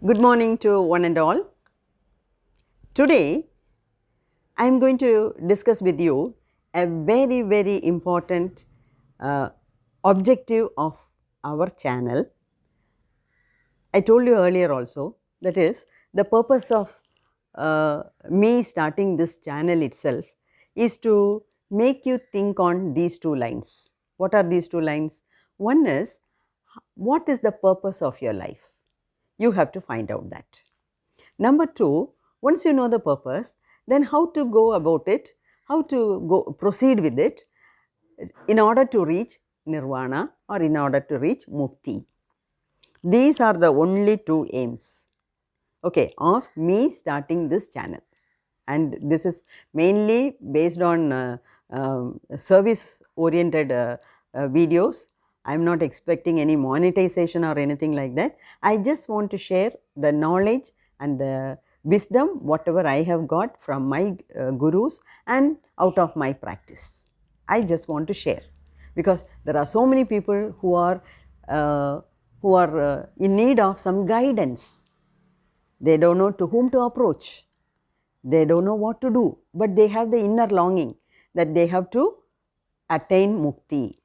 Good morning to one and all. Today, I am going to discuss with you a very important objective of our channel. I told you earlier also, that is the purpose of me starting this channel itself is to make you think on these two lines. What are these two lines? One is, what is the purpose of your life? You have to find out that. Number two, once you know the purpose, then how to go about it, how to go proceed with it in order to reach nirvana or in order to reach mukti. These are the only two aims, okay, of me starting this channel, and this is mainly based on service oriented videos. I am not expecting any monetization or anything like that. I just want to share the knowledge and the wisdom whatever I have got from my gurus and out of my practice. I just want to share, because there are so many people who are in need of some guidance. They don't know to whom to approach. They don't know what to do, but they have the inner longing that they have to attain mukti.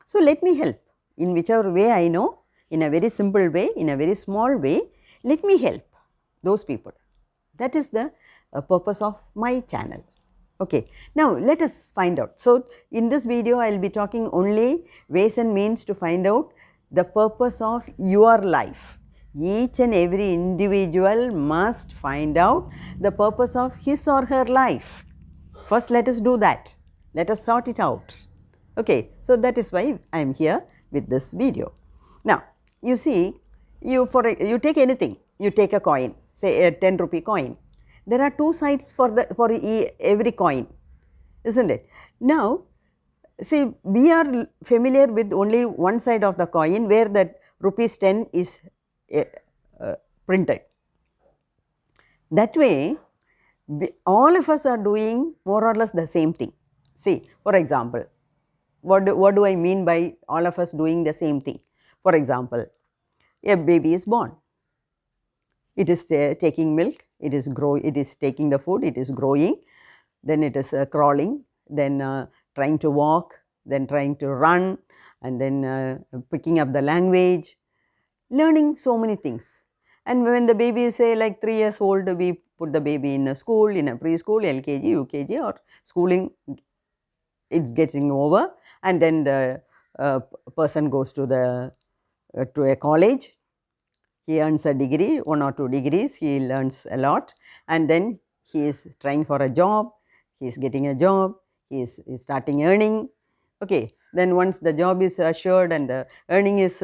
So let me help in whichever way I know, in a very simple way, in a very small way. Let me help those people. That is the purpose of my channel. Okay, now let us find out. So in this video, I will be talking only ways and means to find out the purpose of your life. Each and every individual must find out the purpose of his or her life. First, let us do that. Let us sort it out. Okay, so that is why I am here with this video. Now, you see, you take anything, you take a coin, say a 10 rupee coin. There are two sides for every coin, isn't it? Now, see, we are familiar with only one side of the coin where that rupees 10 is printed. That way, all of us are doing more or less the same thing. See, for example, what do I mean by all of us doing the same thing? For example, a baby is born. It is taking milk, it is taking the food, it is growing, then it is crawling, then trying to walk, then trying to run, and then picking up the language, learning so many things. And when the baby is say like 3 years old, we put the baby in a school, in a preschool, LKG, UKG, or schooling, it's getting over, and then the person goes to a college. He earns a degree, 1 or 2 degrees, he learns a lot, and then he is trying for a job, he is getting a job, he is starting earning. Okay, then once the job is assured and the earning is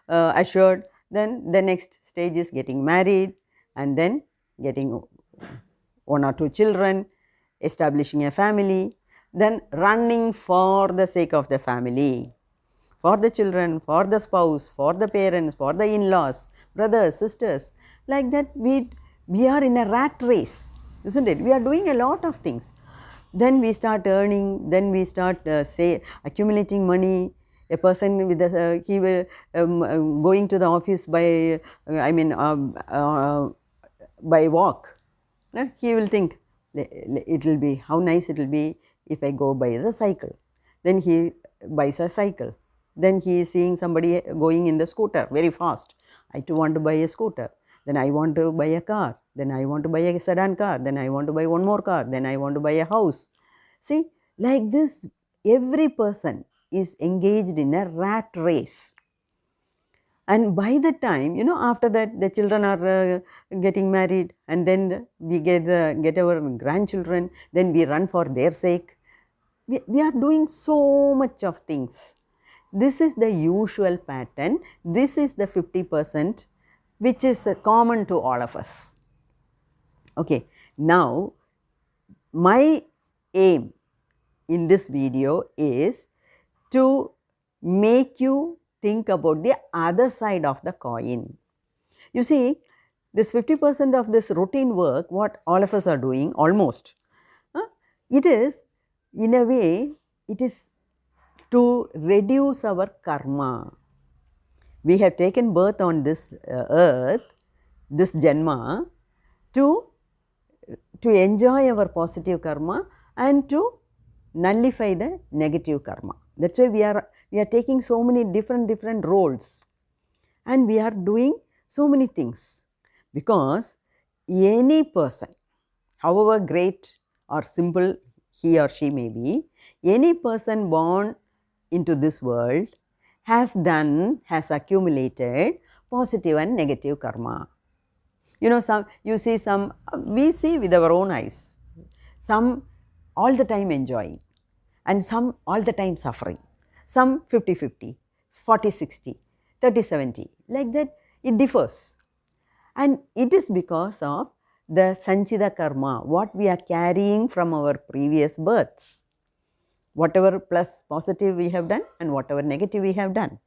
assured, then the next stage is getting married and then getting 1 or 2 children, establishing a family, then running for the sake of the family, for the children, for the spouse, for the parents, for the in-laws, brothers, sisters. Like that, we are in a rat race, isn't it? We are doing a lot of things. Then we start earning, then we start accumulating money. A person with he will going to the office by by walk. He will think it will be, how nice it will be if I go by the cycle. Then he buys a cycle. Then he is seeing somebody going in the scooter very fast. I too want to buy a scooter. Then I want to buy a car. Then I want to buy a sedan car. Then I want to buy one more car. Then I want to buy a house. See, like this, every person is engaged in a rat race. And by the time, after that, the children are getting married, and then we get our grandchildren, then we run for their sake. We are doing so much of things. This is the usual pattern. This is the 50% which is common to all of us. Okay, now my aim in this video is to make you think about the other side of the coin. You see, this 50% of this routine work, what all of us are doing almost, it is in a way, it is to reduce our karma. We have taken birth on this earth this Janma to enjoy our positive karma and to nullify the negative karma. That's why we are taking so many different roles, and we are doing so many things, because any person, however great or simple he or she may be, any person born into this world has accumulated positive and negative karma. You know, we see with our own eyes, some all the time enjoying, and some all the time suffering, some 50-50, 40-60, 30-70, like that it differs. And it is because of the Sanchita karma, what we are carrying from our previous births, whatever plus positive we have done and whatever negative we have done.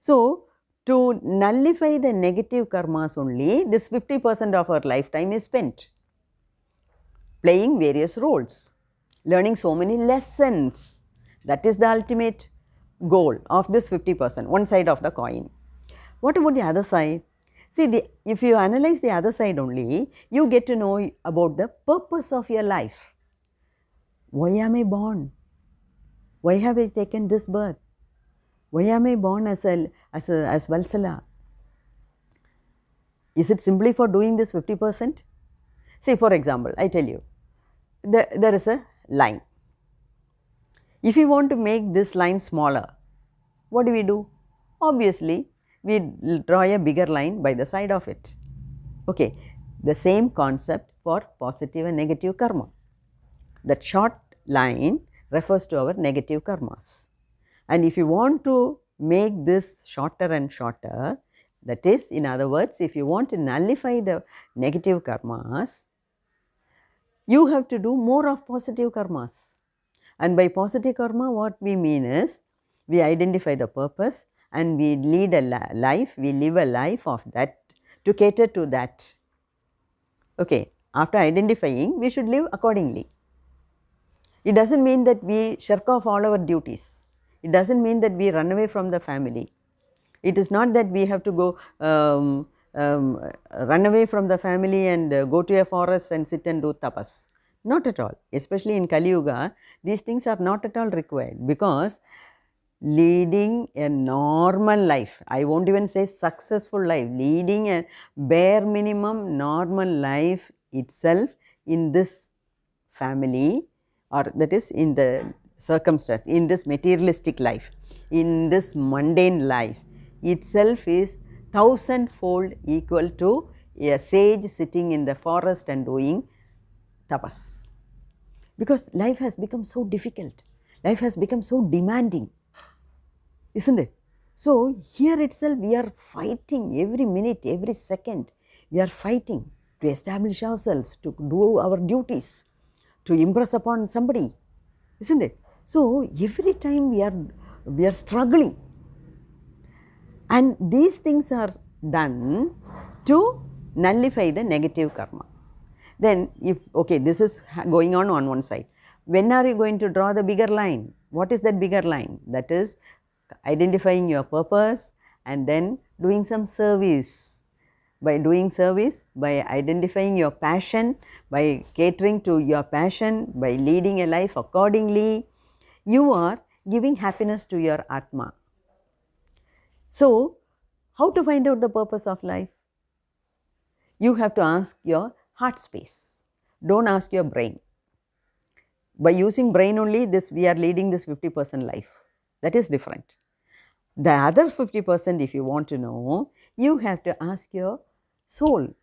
So, to nullify the negative karmas only, this 50% of our lifetime is spent playing various roles, learning so many lessons. That is the ultimate goal of this 50%, one side of the coin. What about the other side? See, if you analyze the other side only, you get to know about the purpose of your life. Why am I born? Why have I taken this birth? Why am I born as Valsala? Is it simply for doing this 50%? See, for example, I tell you, there is a line. If you want to make this line smaller, what do? Obviously, we draw a bigger line by the side of it. Okay, the same concept for positive and negative karma. That short line refers to our negative karmas. And if you want to make this shorter and shorter, that is, in other words, if you want to nullify the negative karmas, you have to do more of positive karmas. And by positive karma, what we mean is, we identify the purpose and we lead a life, we live a life of that, to cater to that. Okay, after identifying, we should live accordingly. It does not mean that we shirk off all our duties. It does not mean that we run away from the family. It is not that we have to go run away from the family and go to a forest and sit and do tapas. Not at all. Especially in Kali Yuga, these things are not at all required, because leading a normal life, I will not even say successful life, leading a bare minimum normal life itself in this family, or that is in the circumstance, in this materialistic life, in this mundane life itself is 1,000-fold equal to a sage sitting in the forest and doing tapas. Because life has become so difficult, life has become so demanding, isn't it? So, here itself we are fighting every minute, every second, we are fighting to establish ourselves, to do our duties, to impress upon somebody, isn't it? So, every time we are struggling, and these things are done to nullify the negative karma. Then if, okay, this is going on one side, when are you going to draw the bigger line? What is that bigger line? That is identifying your purpose and then doing some service. By doing service, by identifying your passion, by catering to your passion, by leading a life accordingly, you are giving happiness to your Atma. So, how to find out the purpose of life? You have to ask your heart space. Don't ask your brain. By using brain only, we are leading this 50% life. That is different. The other 50%, if you want to know, you have to ask your soul.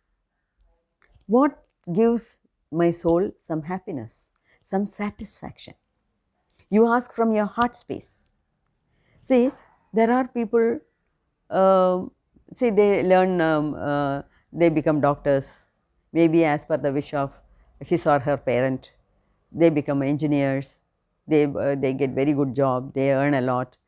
What gives my soul some happiness, some satisfaction? You ask from your heart space. See, there are people, they learn, they become doctors, maybe as per the wish of his or her parent. They become engineers, they get very good job, they earn a lot.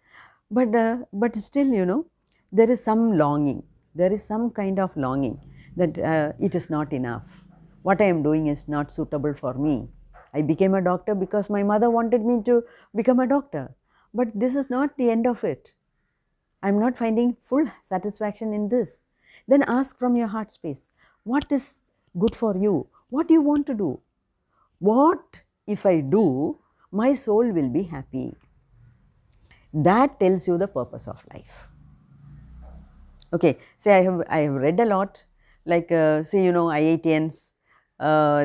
But still, you know, there is some longing, there is some kind of longing that it is not enough. What I am doing is not suitable for me. I became a doctor because my mother wanted me to become a doctor. But this is not the end of it. I am not finding full satisfaction in this. Then ask from your heart space, what is good for you, what do you want to do, what if I do, my soul will be happy. That tells you the purpose of life. Okay, say I have read a lot, like say IITians,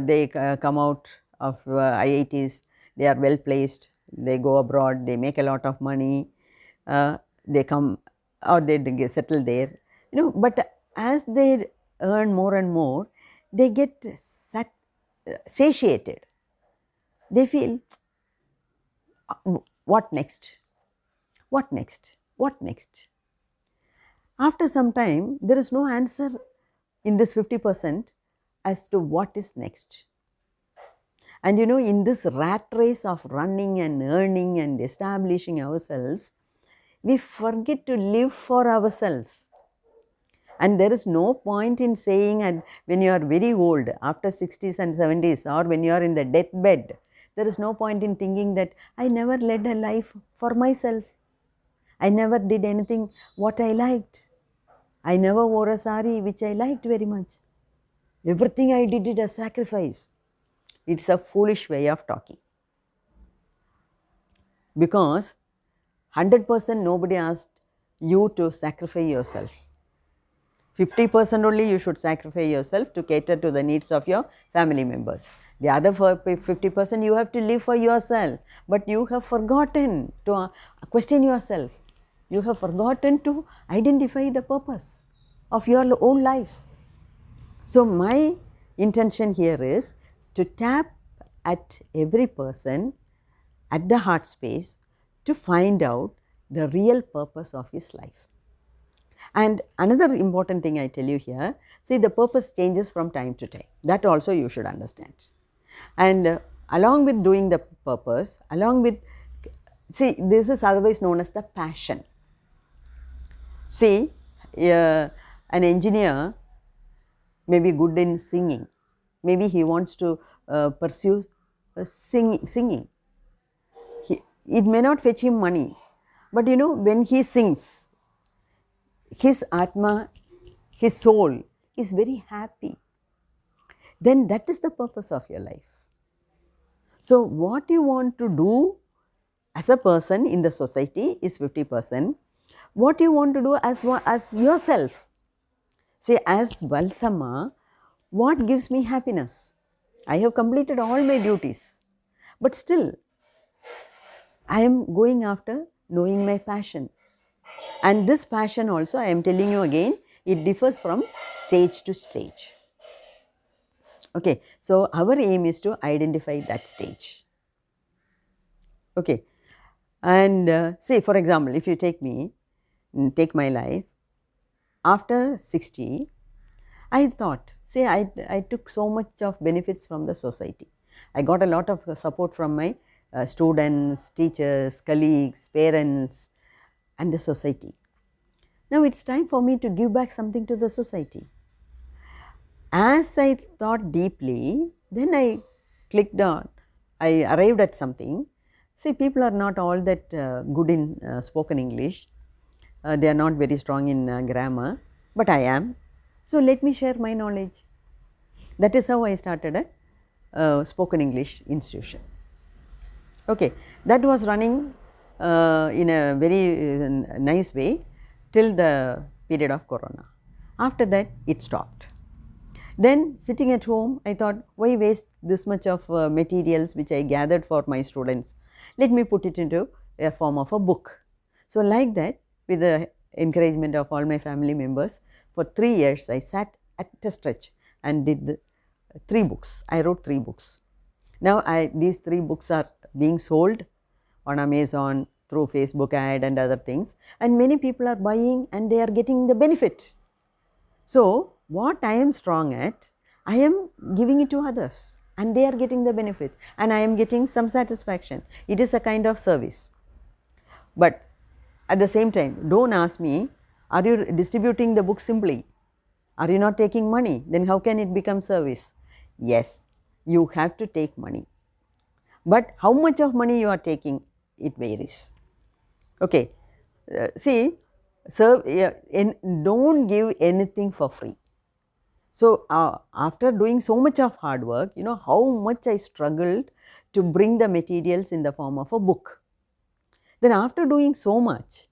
they come out of IITs, they are well placed, they go abroad, they make a lot of money, they come or they get settled there, but as they earn more and more, they get satiated. They feel, what next? What next? What next? After some time, there is no answer in this 50% as to what is next. And in this rat race of running and earning and establishing ourselves, we forget to live for ourselves. And there is no point in saying, and when you are very old, after 60s and 70s, or when you are in the deathbed, there is no point in thinking that I never led a life for myself. I never did anything what I liked. I never wore a sari which I liked very much. Everything I did a sacrifice. It's a foolish way of talking. Because 100% nobody asked you to sacrifice yourself. 50% only you should sacrifice yourself to cater to the needs of your family members. The other 50% you have to live for yourself. But you have forgotten to question yourself. You have forgotten to identify the purpose of your own life. So, my intention here is to tap at every person at the heart space to find out the real purpose of his life. And another important thing I tell you here, see, the purpose changes from time to time. That also you should understand. And along with doing the purpose, along with, see, this is otherwise known as the passion. See, an engineer may be good in singing. Maybe he wants to pursue singing. It may not fetch him money, but when he sings, his atma, his soul is very happy. Then that is the purpose of your life. So, what you want to do as a person in the society is 50%. What you want to do as yourself. Say, as Valsamma, what gives me happiness? I have completed all my duties, but still I am going after knowing my passion. And this passion also, I am telling you again, it differs from stage to stage. Okay, so our aim is to identify that stage. Okay, and say, for example, if you take me, take my life, after 60, I thought, say, I took so much of benefits from the society. I got a lot of support from my students, teachers, colleagues, parents, and the society. Now it's time for me to give back something to the society. As I thought deeply, then I clicked on, I arrived at something. See, people are not all that good in spoken English. They are not very strong in grammar, but I am. So, let me share my knowledge. That is how I started a spoken English institution. Okay, that was running in a very nice way till the period of Corona. After that, it stopped. Then sitting at home, I thought, why waste this much of materials which I gathered for my students? Let me put it into a form of a book. So, like that, with the encouragement of all my family members, for 3 years I sat at a stretch and did 3 books. I wrote 3 books. Now, these 3 books are being sold on Amazon, through Facebook ad and other things, and many people are buying and they are getting the benefit. So, what I am strong at, I am giving it to others and they are getting the benefit and I am getting some satisfaction. It is a kind of service. But at the same time, don't ask me, are you distributing the book simply? Are you not taking money? Then how can it become service? Yes, you have to take money. But how much of money you are taking, it varies. Okay, see, don't give anything for free. So, after doing so much of hard work, you know how much I struggled to bring the materials in the form of a book. Then after doing so much,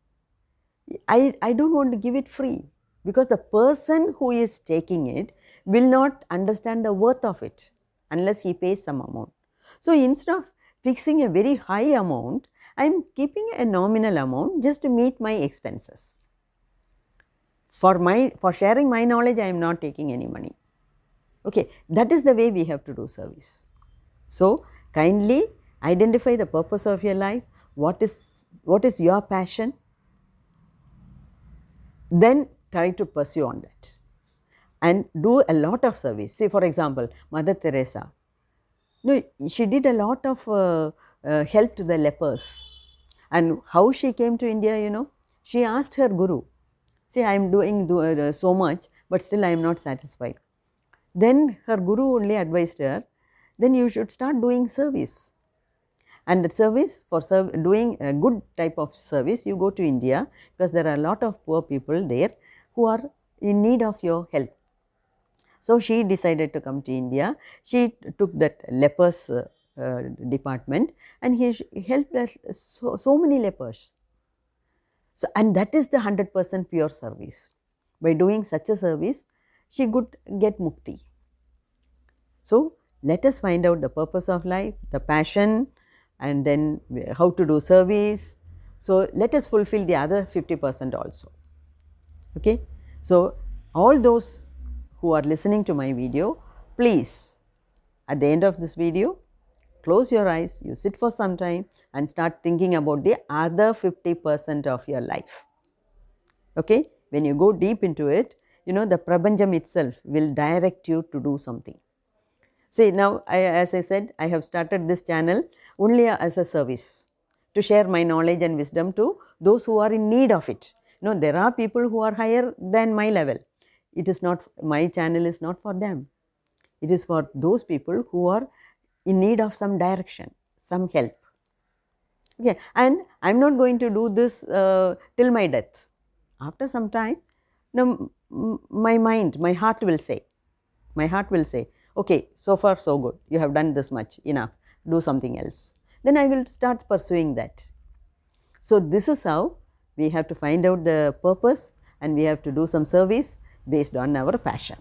I don't want to give it free, because the person who is taking it will not understand the worth of it unless he pays some amount. So, instead of fixing a very high amount, I am keeping a nominal amount just to meet my expenses. For sharing my knowledge, I am not taking any money. Okay, that is the way we have to do service. So, kindly identify the purpose of your life, what is your passion, then try to pursue on that and do a lot of service. See, for example, Mother Teresa, no, she did a lot of help to the lepers. And how she came to India, you know, she asked her guru, see, I am doing so much, but still I am not satisfied. Then her guru only advised her, then you should start doing service. And the service, for doing a good type of service, you go to India, because there are a lot of poor people there who are in need of your help. So, she decided to come to India. She took that lepers department, and he helped so many lepers. So, and that is the 100% pure service. By doing such a service, she could get mukti. So, let us find out the purpose of life, the passion, and then how to do service. So, let us fulfill the other 50% also. Okay. So, all those who are listening to my video, please, at the end of this video, close your eyes, you sit for some time and start thinking about the other 50% of your life. Okay. When you go deep into it, you know, the Prapanjam itself will direct you to do something. See, now, as I said, I have started this channel only as a service, to share my knowledge and wisdom to those who are in need of it. You know, there are people who are higher than my level. It is not, my channel is not for them. It is for those people who are in need of some direction, some help. Okay. And I am not going to do this till my death. After some time, now, my mind, my heart will say, okay, so far so good, you have done this much, enough, do something else. Then I will start pursuing that. So, this is how we have to find out the purpose, and we have to do some service based on our passion.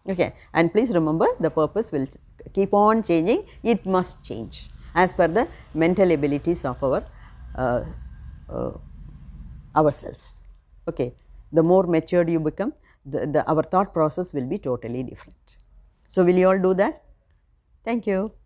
Okay. And please remember, the purpose will keep on changing, it must change as per the mental abilities of ourselves. Okay. The more matured you become, our thought process will be totally different. So, will you all do that? Thank you.